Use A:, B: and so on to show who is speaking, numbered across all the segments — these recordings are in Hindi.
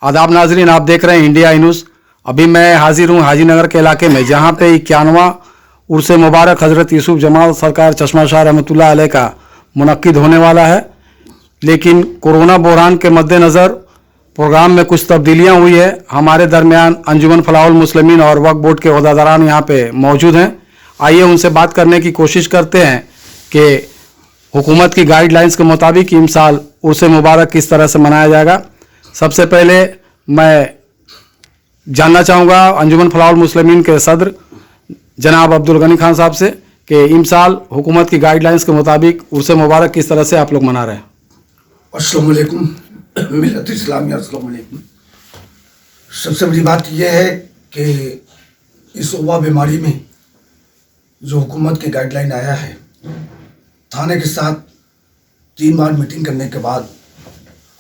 A: आदाब नाजरीन, आप देख रहे हैं इंडिया न्यूज़। अभी मैं हाजिर हूँ हाजीनगर के इलाके में, जहाँ पे 91वां उर्स मुबारक हज़रत यूसुफ जमाल सरकार चश्मा शाह रहमतुल्लाह अलैह का मुनक्किद होने वाला है। लेकिन कोरोना बहरान के मद्देनज़र प्रोग्राम में कुछ तब्दीलियाँ हुई है। हमारे दरमियान अंजुमन फलाहुल मुस्लिमीन और वक्फ बोर्ड के ओहदेदारान यहाँ पे मौजूद हैं। आइए उनसे बात करने की कोशिश करते हैं कि हुकूमत की गाइडलाइंस के मुताबिक इमसाल उर्स मुबारक किस तरह से मनाया जाएगा। सबसे पहले मैं जानना चाहूँगा अंजुमन फलाहुल मुस्लिमीन के सदर जनाब अब्दुल गनी खान साहब से कि इमसाल हुकूमत की गाइडलाइंस के मुताबिक उर्स मुबारक किस तरह से आप लोग मना रहे हैं।
B: अस्सलाम वालेकुम, मिल्लत इस्लामिया, अस्सलाम वालेकुम। सबसे बड़ी बात यह है कि इस वबा बीमारी में जो हुकूमत की गाइडलाइन आया है, थाने के साथ 3 बार मीटिंग करने के बाद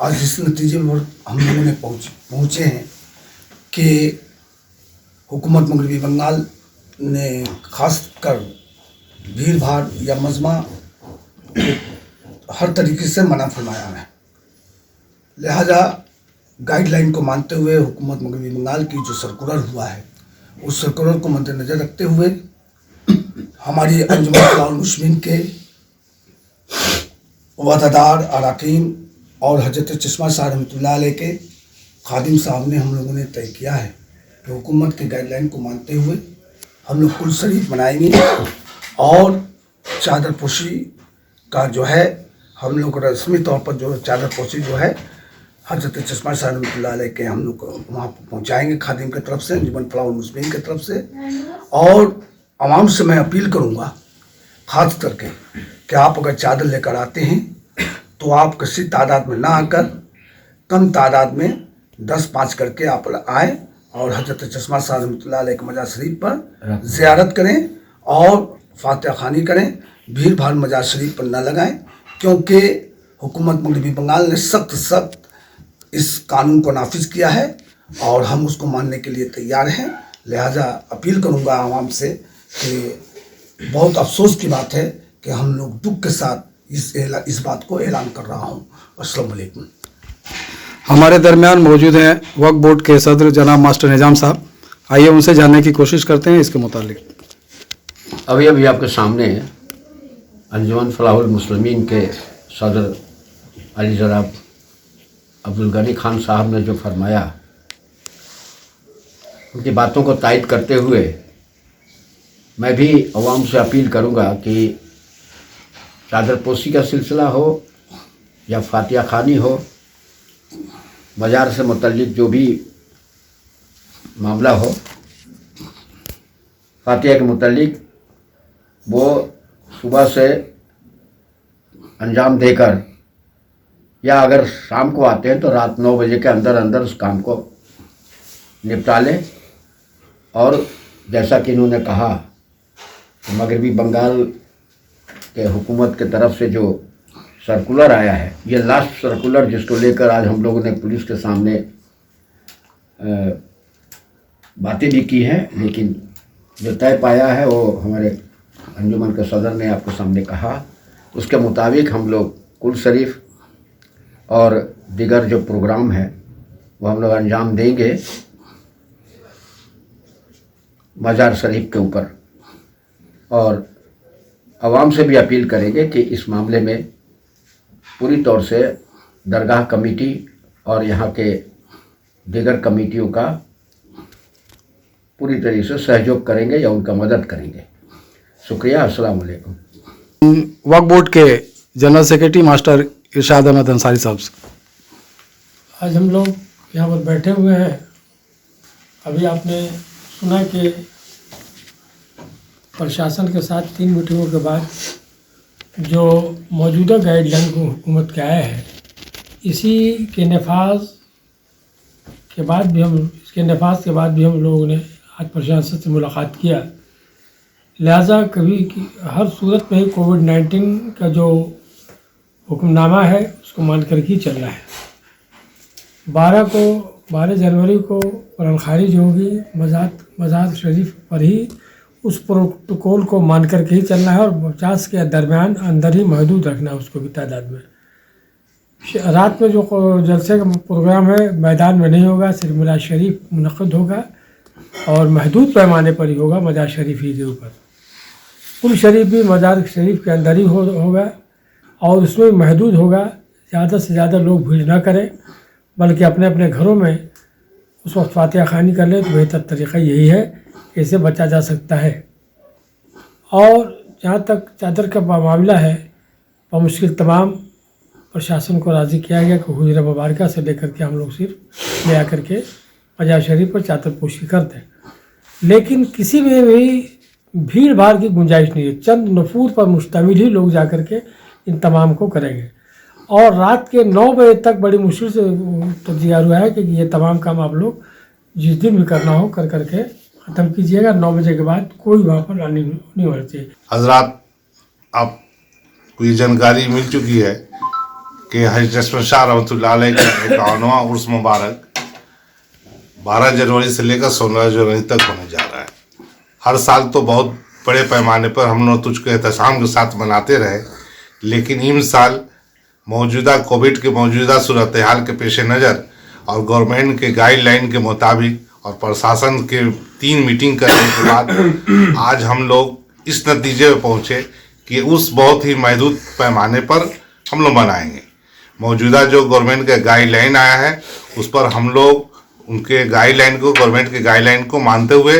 B: आज इस नतीजे पर हम लोगों ने पहुँचे हैं कि हुकूमत मगरबी बंगाल ने ख़ास कर भीड़ भाड़ या मजमा हर तरीके से मना फरमाया है। लिहाजा गाइडलाइन को मानते हुए हुकूमत मगरबी बंगाल की जो सर्कुलर हुआ है, उस सर्कुलर को मद्देनज़र रखते हुए हमारी अंजुमन फलाहुल मुस्लिमीन के वफ़ादार अरकान और हज़रत चश्मा शाह रहमतुल्लाह अलैह के खादिम साहब ने हम लोगों ने तय किया है कि हुकूमत के गाइडलाइन को मानते हुए हम लोग कुल शरीफ मनाएंगे और चादर पोशी का जो है हम लोग रस्मी तौर पर जो चादर पोशी जो है हज़रत चश्मा शाह रहमतुल्लाह अलैह के हम लोग वहाँ पहुँचाएँगे खादिम की तरफ से, अंजुमन फलाहुल मुस्लिमीन की तरफ से। और आवाम से मैं अपील करूँगा ख़ास करके कि आप अगर चादर लेकर आते हैं तो आप किसी तादाद में ना आकर कम तादाद में 10-5 करके आप आए और हज़रत चश्मा शाह रहमतुल्लाह अलैह के मज़ार शरीफ पर ज़ियारत करें और फातिहा ख़ानी करें। भीड़ भाड़ मज़ार शरीफ पर न लगाएं, क्योंकि हुकूमत मगरबी बंगाल ने सख्त इस कानून को नाफिज किया है और हम उसको मानने के लिए तैयार हैं। लिहाजा अपील करूँगा आवाम से कि बहुत अफसोस की बात है कि हम लोग दुख के साथ इस बात को ऐलान कर रहा हूँ। अस्सलाम वालेकुम।
A: हमारे दरमियान मौजूद हैं वक्फ बोर्ड के सदर जनाब मास्टर निजाम साहब। आइए उनसे जानने की कोशिश करते हैं इसके मुतालिक।
C: अभी आपके सामने अंजुमन फलाहुल मुस्लिमीन के सदर अली जनाब अब्दुल गनी खान साहब ने जो फरमाया, उनकी बातों को तायद करते हुए मैं भी अवाम से अपील करूंगा कि चादर पोशी का सिलसिला हो या फातिहा ख़ानी हो, बाज़ार से मुतल्लिक जो भी मामला हो, फातिहा के मुतल्लिक वो सुबह से अंजाम देकर या अगर शाम को आते हैं तो रात 9 बजे के अंदर अंदर उस काम को निपटा लें। और जैसा कि इन्होंने कहा, मगरबी बंगाल के हुकूमत के तरफ से जो सर्कुलर आया है, ये लास्ट सर्कुलर जिसको लेकर आज हम लोगों ने पुलिस के सामने बातें भी की हैं, लेकिन जो तय पाया है वो हमारे अंजुमन के सदर ने आपके सामने कहा। उसके मुताबिक हम लोग कुल शरीफ और दीगर जो प्रोग्राम है वो हम लोग अंजाम देंगे मज़ार शरीफ के ऊपर। और आवाम से भी अपील करेंगे कि इस मामले में पूरी तौर से दरगाह कमेटी और यहाँ के दीगर कमेटियों का पूरी तरीके से सहयोग करेंगे या उनका मदद करेंगे। शुक्रिया। अस्सलाम वालेकुम।
A: वक्फ बोर्ड के जनरल सेक्रेटरी मास्टर इरशाद अहमद अंसारी साहब से।
D: आज हम लोग यहाँ पर बैठे हुए हैं। अभी आपने सुना कि प्रशासन के साथ 3 मीटिंगों के बाद जो मौजूदा गाइडलाइन को हुकूमत के आया है, इसी के नफाज के बाद भी हम लोगों ने आज प्रशासन से मुलाकात किया। लिहाजा कभी हर सूरत में ही कोविड-19 का जो हुक्मनामा है उसको मान कर ही चलना है। 12 जनवरी को कुरान खारिज होगी, मज़ार शरीफ पर ही उस प्रोटोकॉल को मान करके ही चलना है और 50 के दरमियान अंदर ही महदूद रखना है उसको भी तादाद में। रात में जो जलसे का प्रोग्राम है मैदान में नहीं होगा, सिर्फ मजार शरीफ मुनक़्क़द होगा और महदूद पैमाने पर ही होगा मजार शरीफ ही के ऊपर। कुल शरीफ भी मजार शरीफ के अंदर ही होगा और उसमें महदूद होगा। ज़्यादा से ज़्यादा लोग भीड़ ना करें, बल्कि अपने अपने घरों में उस वक्त फातिहा ख़ानी कर ले तो बेहतर तरीक़ा यही है कि इससे बचा जा सकता है। और जहाँ तक चादर का मामला है, मुश्किल तमाम प्रशासन को राज़ी किया गया कि हुजरा मुबारका से लेकर के हम लोग सिर्फ ले आकर के मजार शरीफ पर चादर पोशी करते हैं, लेकिन किसी में भी भीड़ भाड़ की गुंजाइश नहीं है। चंद नफूर पर मुश्तमिल ही लोग जाकर के इन तमाम को करेंगे और रात के 9 बजे तक बड़ी मुश्किल से तजिया हुआ है कि ये तमाम काम आप लोग जिस दिन भी करना हो कर करके ख़त्म कीजिएगा। 9 बजे के बाद कोई वहाँ पर नहीं होना चाहिए।
E: हजरात, आपको ये जानकारी मिल चुकी है कि हज़रत चश्मा शाह रहमतुल्लाह अलैह का 51वां उर्स मुबारक 12 जनवरी से लेकर 16 जनवरी तक होने जा रहा है। हर साल तो बहुत बड़े पैमाने पर हम लोग तुझको एहतसाम के साथ मनाते रहे, लेकिन इस साल मौजूदा कोविड के मौजूदा सूरत हाल के पेश नज़र और गवर्नमेंट के गाइडलाइन के मुताबिक और प्रशासन के 3 मीटिंग करने के बाद आज हम लोग इस नतीजे पर पहुँचे कि उस बहुत ही महदूद पैमाने पर हम लोग बनाएंगे। मौजूदा जो गवर्नमेंट का गाइडलाइन आया है उस पर हम लोग उनके गाइडलाइन को, गवर्नमेंट के गाइडलाइन को मानते हुए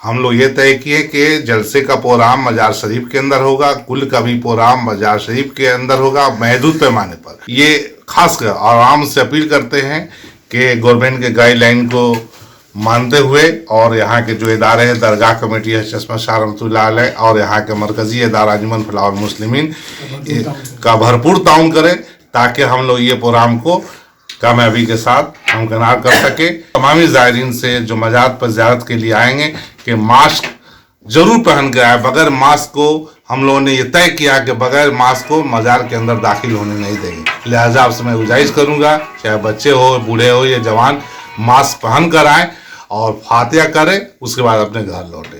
E: हम लोग ये तय किए कि जलसे का प्रोग्राम मजार शरीफ के अंदर होगा, कुल का भी प्रोग्राम मजार शरीफ के अंदर होगा महदूद पैमाने पर। ये खासकर और आम से अपील करते हैं कि गवर्नमेंट के गाइडलाइन को मानते हुए और यहाँ के जो इदारे हैं, दरगाह कमेटी है चश्मा शाह रहमतुल्लाह अलैह और यहाँ के मरकज़ी इदारा अंजुमन फलाह मुस्लिमीन का भरपूर ताउन करें ताकि हम लोग ये प्रोग्राम को कामयाबी के साथ हमकनार कर सके। तमामी ज़ायरीन से जो मजार पर ज़ियारत के लिए आएंगे कि मास्क जरूर पहन के आए। बगैर मास्क को हम लोगों ने ये तय किया कि बगैर मास्क को मजार के अंदर दाखिल होने नहीं देंगे। लिहाजा आपसे मैं गुजारिश करूँगा, चाहे बच्चे हो, बूढ़े हो या जवान, मास्क पहन कर आएँ और फातिहा करें, उसके बाद अपने घर लौटें।